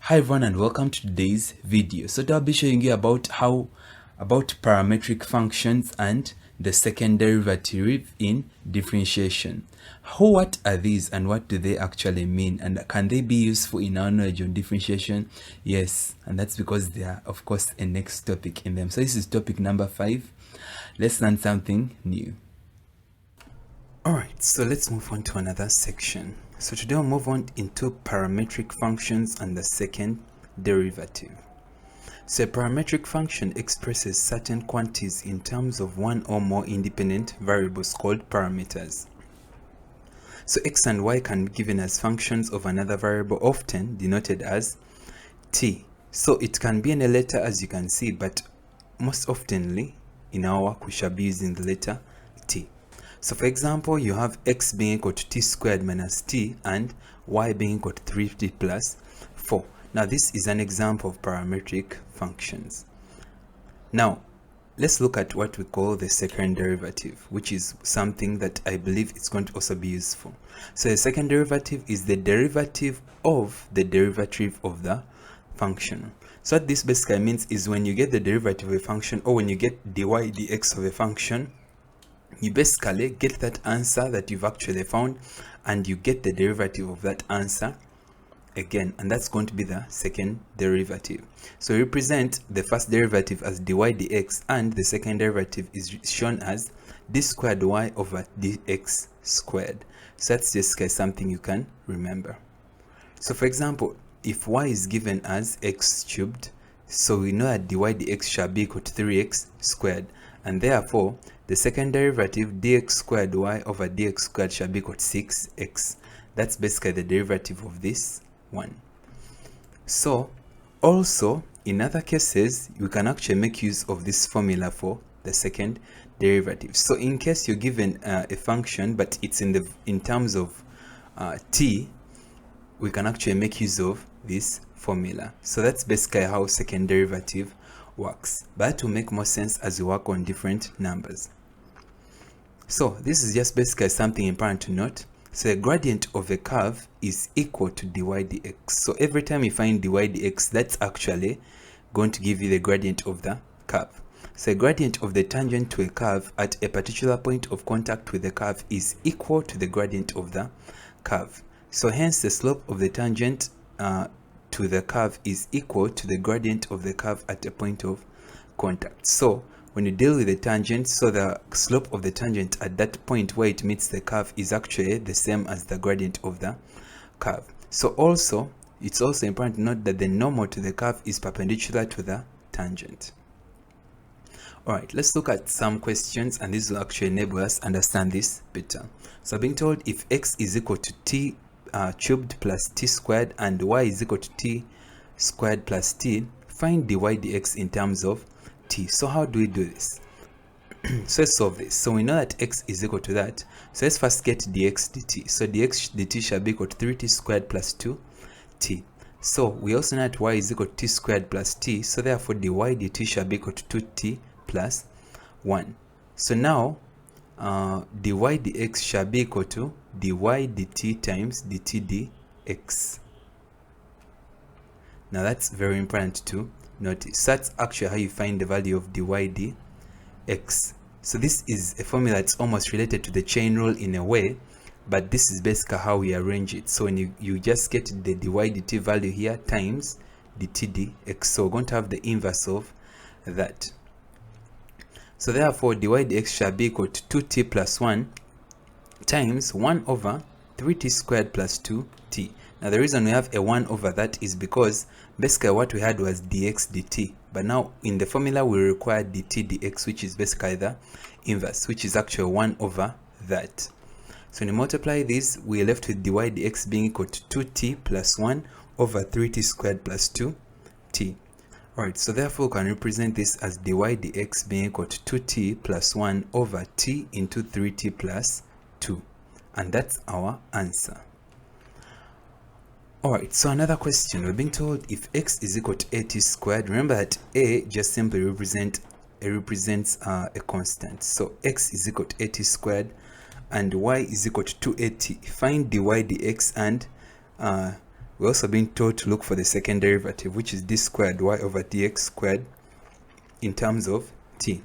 Hi everyone and welcome to today's video. So today I'll be showing you about parametric functions and the second derivative in differentiation. What are these and what do they actually mean, and can they be useful in our knowledge of differentiation? Yes, and that's because they are of course a next topic in them. So this is topic number 5. Let's learn something new. Alright, so let's move on to another section. So today we'll move on into parametric functions and the second derivative. So a parametric function expresses certain quantities in terms of one or more independent variables called parameters. So x and y can be given as functions of another variable, often denoted as t. So it can be any letter, as you can see, but most oftenly in our work we shall be using the letter t. So for example, you have x being equal to t squared minus t and y being equal to 3t plus 4. Now this is an example of parametric functions. Now let's look at what we call the second derivative, which is something that I believe is going to also be useful. So the second derivative is the derivative of the derivative of the function. So what this basically means is when you get the derivative of a function, or when you get dy dx of a function, you basically get that answer that you've actually found and you get the derivative of that answer again, and that's going to be the second derivative. So we represent the first derivative as dy dx, and the second derivative is shown as d squared y over dx squared. So that's just something you can remember. So for example, if y is given as x cubed, so we know that dy dx shall be equal to 3x squared, and therefore the second derivative dx squared y over dx squared shall be equal to 6x. That's basically the derivative of this one. So also in other cases you can actually make use of this formula for the second derivative. So in case you're given a function but it's in terms of t, we can actually make use of this formula. So that's basically how second derivative works, but that will make more sense as we work on different numbers. So this is just basically something important to note. So the gradient of a curve is equal to dy dx. So every time you find dy dx, that's actually going to give you the gradient of the curve. So the gradient of the tangent to a curve at a particular point of contact with the curve is equal to the gradient of the curve. So hence the slope of the tangent to the curve is equal to the gradient of the curve at a point of contact. So when you deal with the tangent, so the slope of the tangent at that point where it meets the curve is actually the same as the gradient of the curve. So also, it's also important to note that the normal to the curve is perpendicular to the tangent. Alright, let's look at some questions, and this will actually enable us to understand this better. So being told if x is equal to t cubed plus t squared and y is equal to t squared plus t, find dy dx in terms of t. So how do we do this? So let's solve this. So we know that x is equal to that. So let's first get dx dt. So dx dt shall be equal to 3t squared plus 2t. So we also know that y is equal to t squared plus t. So therefore dy dt shall be equal to 2t plus 1. So now dy dx shall be equal to dy dt times dt dx. Now that's very important to notice. That's actually how you find the value of dy dx. So this is a formula that's almost related to the chain rule in a way, but this is basically how we arrange it. So when you just get the dy dt value here times dt dx, so we're going to have the inverse of that. So therefore dy dx shall be equal to 2t plus 1 times 1 over 3t squared plus 2t. Now the reason we have a 1 over that is because basically what we had was dx dt, but now in the formula we require dt dx, which is basically the inverse, which is actually 1 over that. So when you multiply this, we are left with dy dx being equal to 2t plus 1 over 3t squared plus 2t. Alright, so therefore we can represent this as dy dx being equal to 2t plus 1 over t into 3t plus 2, and that's our answer. Alright, so another question, we're being told if x is equal to at squared. Remember that a just simply represents a constant. So x is equal to at squared and y is equal to 2at. Find dy dx and We're also being told to look for the second derivative, which is d squared y over dx squared in terms of t.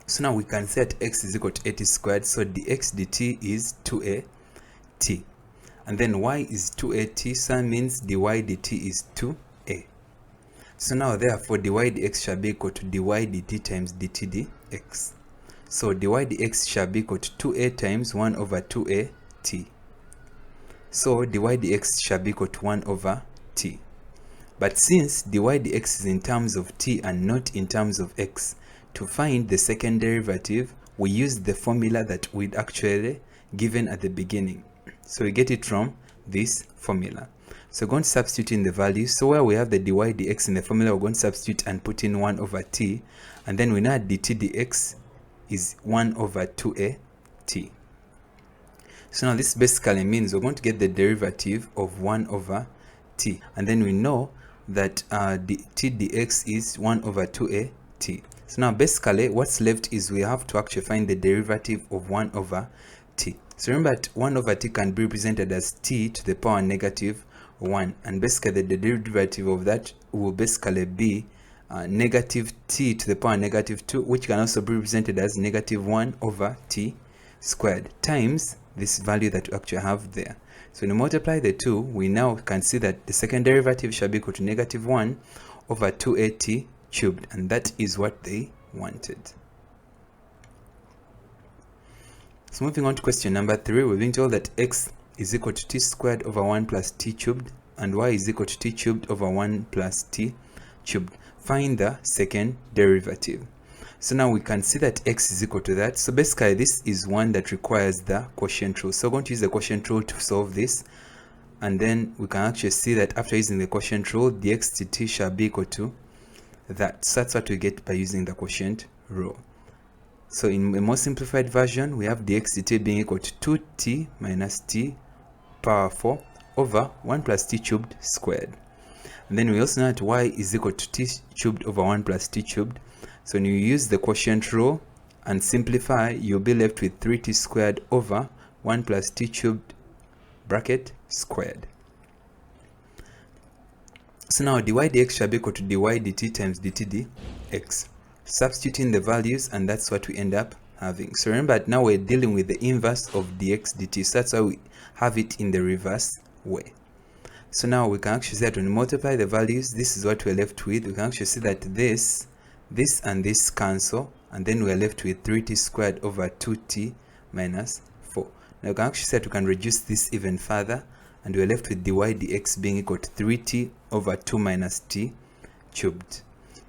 So now we can set x is equal to a t squared, so dx dt is 2a t. And then y is 2at, so that means dy dt is 2a. So now therefore dy dx shall be equal to dy dt times dt dx. So dy dx shall be equal to 2a times 1 over 2a t. So dy dx shall be equal to 1 over t. But since dy dx is in terms of t and not in terms of x, to find the second derivative, we use the formula that we'd actually given at the beginning. So we get it from this formula. So we're going to substitute in the values. So where we have the dy dx in the formula, we're going to substitute and put in 1 over t. And then we know dt dx is 1 over 2a t. So now this basically means we're going to get the derivative of 1 over t. And then we know that t dx is 1 over 2a t. So now basically what's left is we have to actually find the derivative of 1 over t. So remember that 1 over t can be represented as t to the power negative 1. And basically the derivative of that will basically be negative t to the power negative 2, which can also be represented as negative 1 over t squared times this value that we actually have there. So when we multiply the two, we now can see that the second derivative shall be equal to negative 1 over 2at cubed, and that is what they wanted. So moving on to question number 3, we're being told that x is equal to t squared over 1 plus t cubed and y is equal to t cubed over 1 plus t cubed. Find the second derivative. So now we can see that x is equal to that. So basically this is one that requires the quotient rule. So we're going to use the quotient rule to solve this. And then we can actually see that after using the quotient rule, dx dt shall be equal to that. So that's what we get by using the quotient rule. So in a more simplified version, we have dx dt being equal to 2t minus t power 4 over 1 plus t cubed squared. And then we also know that y is equal to t cubed over 1 plus t cubed. So when you use the quotient rule and simplify, you'll be left with 3t squared over 1 plus t cubed bracket squared. So now dy dx shall be equal to dy dt times dt dx. Substituting the values, and that's what we end up having. So remember that now we're dealing with the inverse of dx dt, so that's why we have it in the reverse way. So now we can actually say that when we multiply the values, this is what we're left with. We can actually see that this and this cancel, and then we're left with 3t squared over 2t minus 4. Now we can actually say that we can reduce this even further, and we're left with dy dx being equal to 3t over 2 minus t cubed.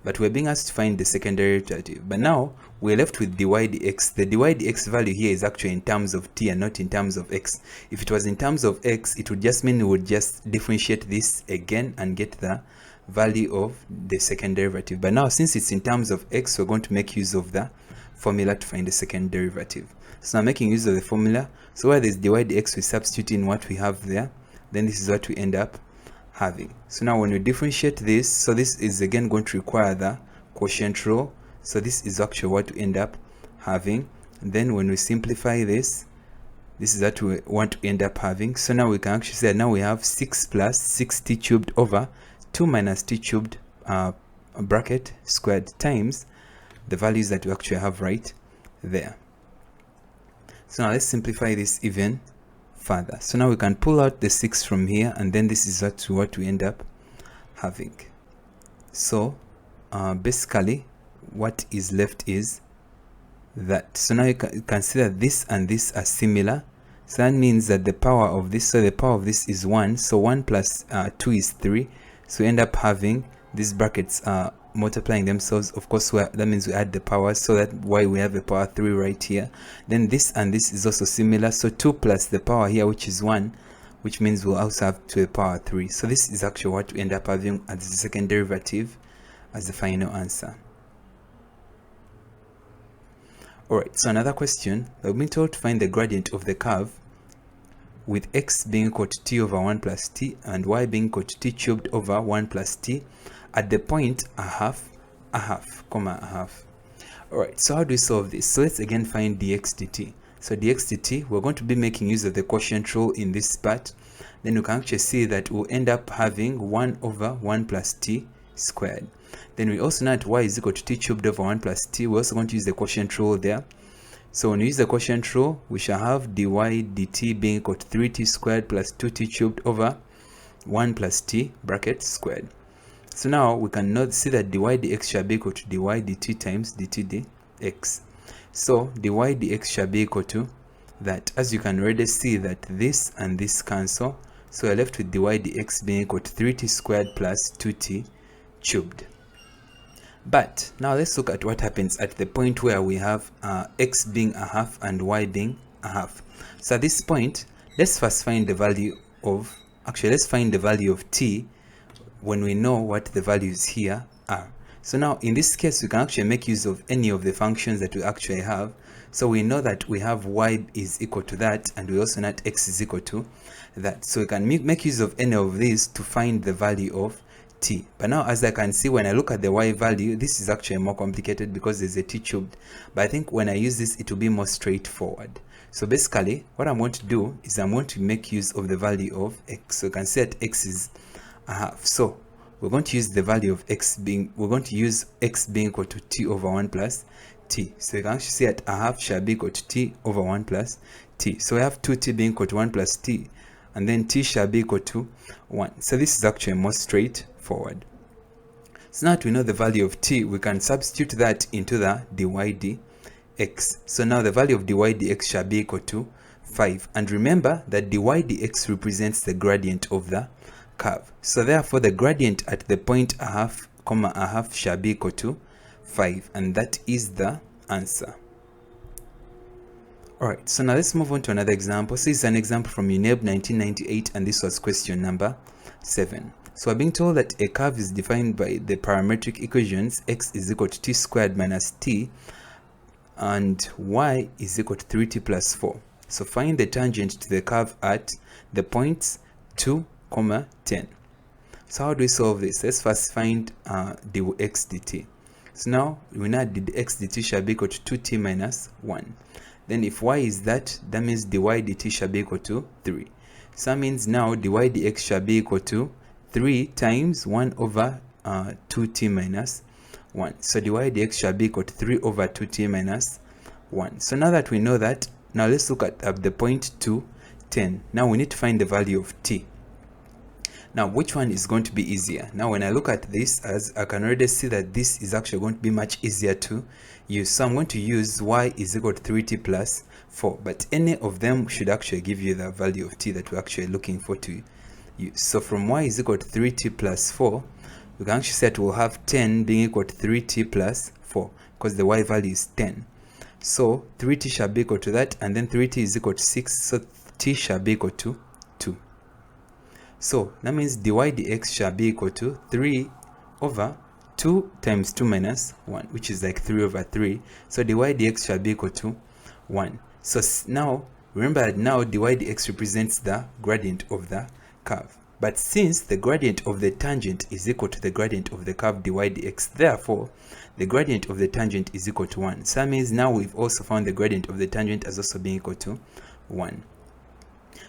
But we're being asked to find the second derivative. But now we're left with dy dx. The dy dx value here is actually in terms of t and not in terms of x. If it was in terms of x, it would just mean we would just differentiate this again and get the value of the second derivative. But now since it's in terms of x, we're going to make use of the formula to find the second derivative. So now making use of the formula, so where there's dy dx, we substitute in what we have there, then this is what we end up having. So now when we differentiate this, so this is again going to require the quotient rule. So this is actually what we end up having. And then when we simplify this, this is what we want to end up having. So now we can actually say now we have 6 plus 6t cubed over 2 minus t cubed bracket squared times the values that we actually have right there. So now let's simplify this even further. So now we can pull out the 6 from here, and then this is what we end up having. So basically what is left is that. So now you can see that this and this are similar. So that means that the power of this, so the power of this is 1. So 1 plus 2 is 3. So we end up having these brackets multiplying themselves. Of course, that means we add the powers, so that's why we have a power 3 right here. Then this and this is also similar. So 2 plus the power here, which is 1, which means we'll also have to a power 3. So this is actually what we end up having as the second derivative as the final answer. Alright, so another question. We've been told to find the gradient of the curve with x being equal to t over 1 plus t and y being equal to t cubed over 1 plus t at the point a half, comma, a half. Alright, so how do we solve this? So let's again find dx dt. So dx dt, we're going to be making use of the quotient rule in this part. Then you can actually see that we'll end up having 1 over 1 plus t squared. Then we also know that y is equal to t cubed over 1 plus t. We're also going to use the quotient rule there. So when we use the quotient rule, we shall have dy dt being equal to 3t squared plus 2t cubed over 1 plus t bracket squared. So now we can see that dy dx shall be equal to dy dt times dt dx. So dy dx shall be equal to that. As you can already see that this and this cancel. So we're left with dy dx being equal to 3t squared plus 2t cubed. But now let's look at what happens at the point where we have x being a half and y being a half. So at this point, let's first find the value of, let's find the value of t when we know what the values here are. So now in this case, we can actually make use of any of the functions that we actually have. So we know that we have y is equal to that, and we also know that x is equal to that. So we can make use of any of these to find the value of t. But now, as I can see, when I look at the y value, this is actually more complicated because there's a t cubed. But I think when I use this, it will be more straightforward. So basically, what I'm going to do is I'm going to make use of the value of x. So you can see that x is a half. So we're going to use the value of x being, we're going to use x being equal to t over 1 plus t. So you can actually see that a half shall be equal to t over 1 plus t. So we have 2t being equal to 1 plus t, and then t shall be equal to 1. So this is actually more straightforward. So now that we know the value of t, we can substitute that into the dy dx. So now the value of dy dx shall be equal to 5. And remember that dy dx represents the gradient of the curve. So therefore the gradient at the point a half, comma a half shall be equal to 5, and that is the answer. Alright, so now let's move on to another example. So this is an example from UNEB 1998, and this was question number 7. So we're being told that a curve is defined by the parametric equations x is equal to t squared minus t and y is equal to 3t plus 4. So find the tangent to the curve at the points 2, 10. So how do we solve this? Let's first find dx dt. So now we know that dx dt shall be equal to 2t minus 1. Then if y is that means dy dt shall be equal to 3. So that means now dy dx shall be equal to 3 times 1 over 2t minus 1. So dy dx shall be equal to 3 over 2t minus 1. So now that we know that, now let's look at the point 2, 10. Now we need to find the value of t. Now, which one is going to be easier? Now, when I look at this, as I can already see that this is actually going to be much easier to use. So I'm going to use y is equal to 3t plus 4. But any of them should actually give you the value of t that we're actually looking for to use. So from y is equal to 3t plus 4, we can actually say that we'll have 10 being equal to 3t plus 4, because the y value is 10. So 3t shall be equal to that, and then 3t is equal to 6, so t shall be equal to 2. So that means dy dx shall be equal to 3 over 2 times 2 minus 1, which is like 3 over 3. So dy dx shall be equal to 1. So now, remember that now dy dx represents the gradient of the curve. But since the gradient of the tangent is equal to the gradient of the curve dy dx, therefore, the gradient of the tangent is equal to 1. So that means now we've also found the gradient of the tangent as also being equal to 1.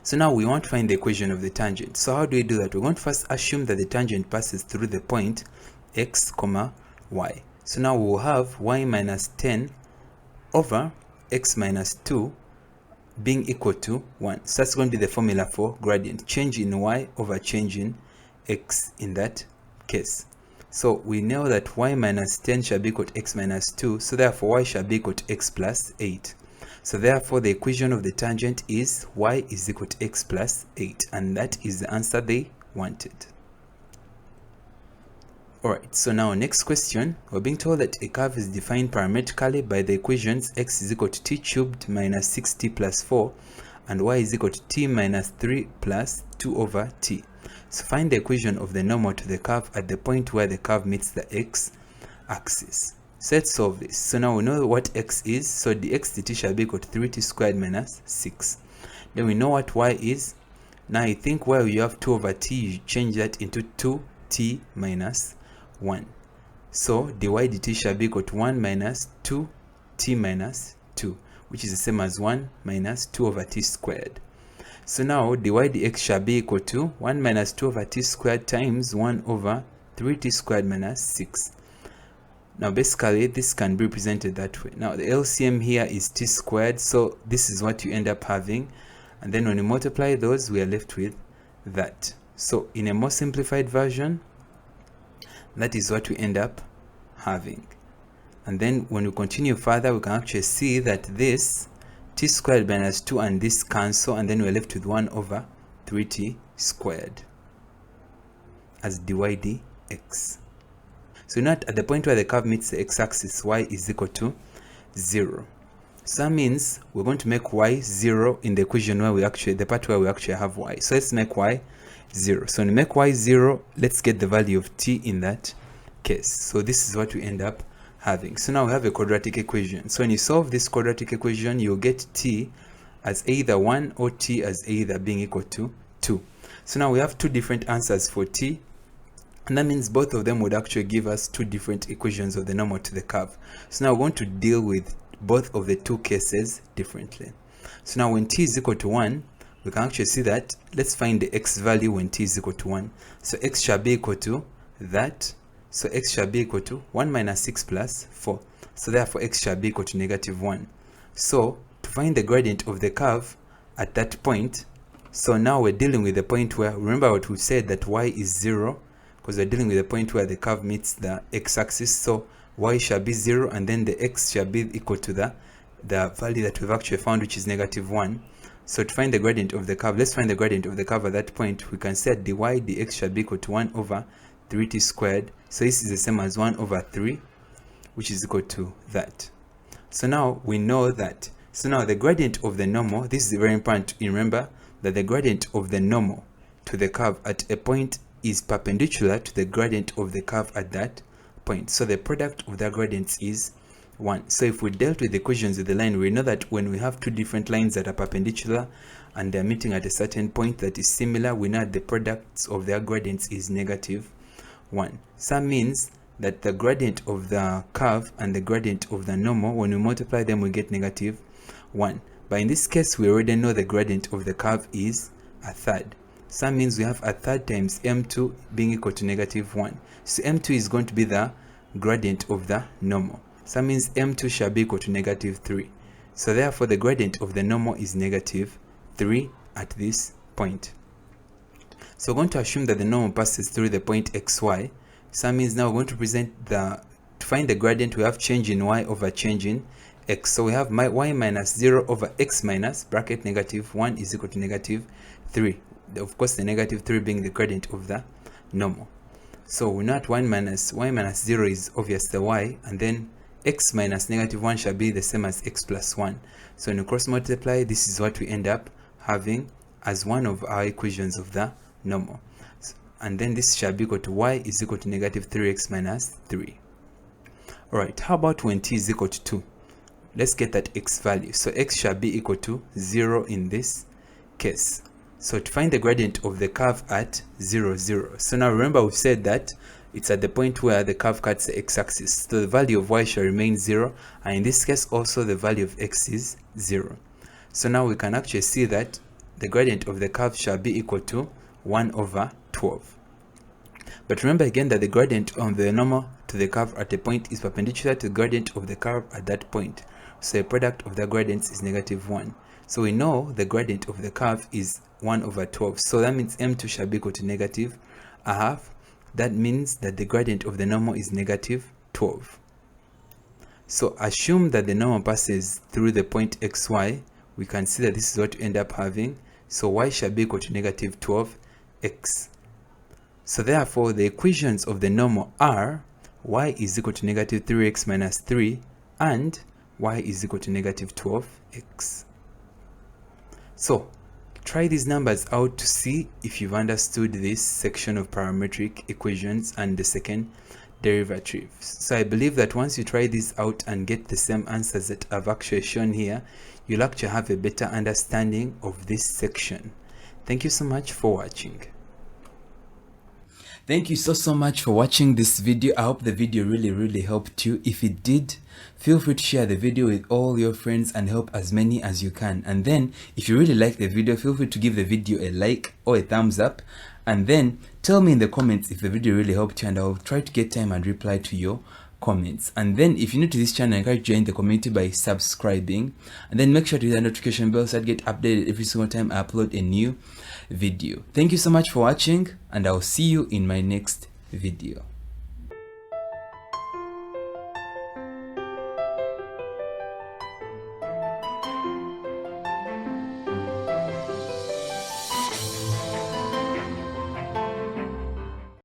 So now we want to find the equation of the tangent. So how do we do that? We're going to first assume that the tangent passes through the point x, y. So now we will have y minus 10 over x minus 2 being equal to 1. So that's going to be the formula for gradient. Change in y over change in x in that case. So we know that y minus 10 shall be equal to x minus 2. So therefore y shall be equal to x plus 8. So therefore the equation of the tangent is y is equal to x plus 8. And that is the answer they wanted. Alright, so now next question. We're being told that a curve is defined parametrically by the equations x is equal to t cubed minus 6t plus 4 and y is equal to t minus 3 plus 2 over t. So find the equation of the normal to the curve at the point where the curve meets the x-axis. So let's solve this. So now we know what x is. So dx dt shall be equal to 3t squared minus 6. Then we know what y is. Now I think where you have 2 over t, you change that into 2t minus 1. So dy dt shall be equal to 1 minus 2t minus 2, which is the same as 1 minus 2 over t squared. So now dy dx shall be equal to 1 minus 2 over t squared times 1 over 3t squared minus 6. Now basically this can be represented that way. Now the LCM here is t squared, so this is what you end up having, and then when you multiply those we are left with that. So in a more simplified version, that is what we end up having. And then when we continue further, we can actually see that this t squared minus 2 and this cancel, and then we're left with 1 over 3t squared as dy dx. So now at the point where the curve meets the x-axis, y is equal to 0. So that means we're going to make y 0 in the equation where the part where we actually have y. So let's make y 0. So when we make y 0, let's get the value of t in that case. So this is what we end up having. So now we have a quadratic equation. So when you solve this quadratic equation, you'll get t as either 1 or t as either being equal to 2. So now we have two different answers for t, and that means both of them would actually give us two different equations of the normal to the curve. So now we're going to deal with both of the two cases differently. So now when t is equal to 1, we can actually see that. Let's find the x value when t is equal to 1. So x shall be equal to that. So x shall be equal to 1 minus 6 plus 4. So therefore x shall be equal to negative 1. So to find the gradient of the curve at that point, so now we're dealing with the point where, remember what we said, that y is 0, because we're dealing with the point where the curve meets the x-axis. So y shall be 0, and then the x shall be equal to the value that we've actually found, which is negative 1. So to find the gradient of the curve, let's find the gradient of the curve at that point. We can say that dy dx shall be equal to 1 over 3t squared. So this is the same as 1 over 3, which is equal to that. So now we know that. So now the gradient of the normal, this is very important to remember, that the gradient of the normal to the curve at a point is perpendicular to the gradient of the curve at that point. So the product of their gradients is 1. So if we dealt with the equations of the line, we know that when we have two different lines that are perpendicular and they're meeting at a certain point that is similar, we know that the products of their gradients is negative 1. So that means that the gradient of the curve and the gradient of the normal, when we multiply them, we get negative 1. But in this case, we already know the gradient of the curve is a third. So that means we have a third times m2 being equal to negative 1. So m2 is going to be the gradient of the normal. So that means m2 shall be equal to negative 3. So therefore the gradient of the normal is negative 3 at this point. So we're going to assume that the normal passes through the point xy. So that means now we're going to present to find the gradient, we have change in y over change in x. So we have y minus 0 over x minus bracket negative 1 is equal to negative 3. Of course the negative 3 being the gradient of the normal. So we know that y minus 0 is obvious the y, and then x minus negative 1 shall be the same as x plus 1. So when you cross multiply, this is what we end up having as one of our equations of the normal. And then this shall be equal to y is equal to negative 3x minus 3. Alright, how about when t is equal to 2? Let's get that x value. So x shall be equal to 0 in this case. So to find the gradient of the curve at 0, 0. So now remember we've said that it's at the point where the curve cuts the x-axis. So the value of y shall remain 0, and in this case also the value of x is 0. So now we can actually see that the gradient of the curve shall be equal to 1 over 12. But remember again that the gradient on the normal to the curve at a point is perpendicular to the gradient of the curve at that point. So the product of the gradients is negative 1. So we know the gradient of the curve is 1 over 12. So that means m2 shall be equal to negative a half. That means that the gradient of the normal is negative 12. So assume that the normal passes through the point xy. We can see that this is what we end up having. So y shall be equal to negative 12x. So therefore the equations of the normal are y is equal to negative 3x minus 3 and y is equal to negative 12x. So try these numbers out to see if you've understood this section of parametric equations and the second derivative. So I believe that once you try these out and get the same answers that I've actually shown here, you'll actually have a better understanding of this section. Thank you so much for watching. Thank you so much for watching this video. I hope the video really helped you. If it did, feel free to share the video with all your friends and help as many as you can. And then if you really like the video, feel free to give the video a like or a thumbs up, and then tell me in the comments if the video really helped you, and I'll try to get time and reply to your comments. And then if you're new to this channel, I encourage you to join the community by subscribing, and then make sure to hit the notification bell so that you get updated every single time I upload a new video. Thank you so much for watching, and I'll see you in my next video.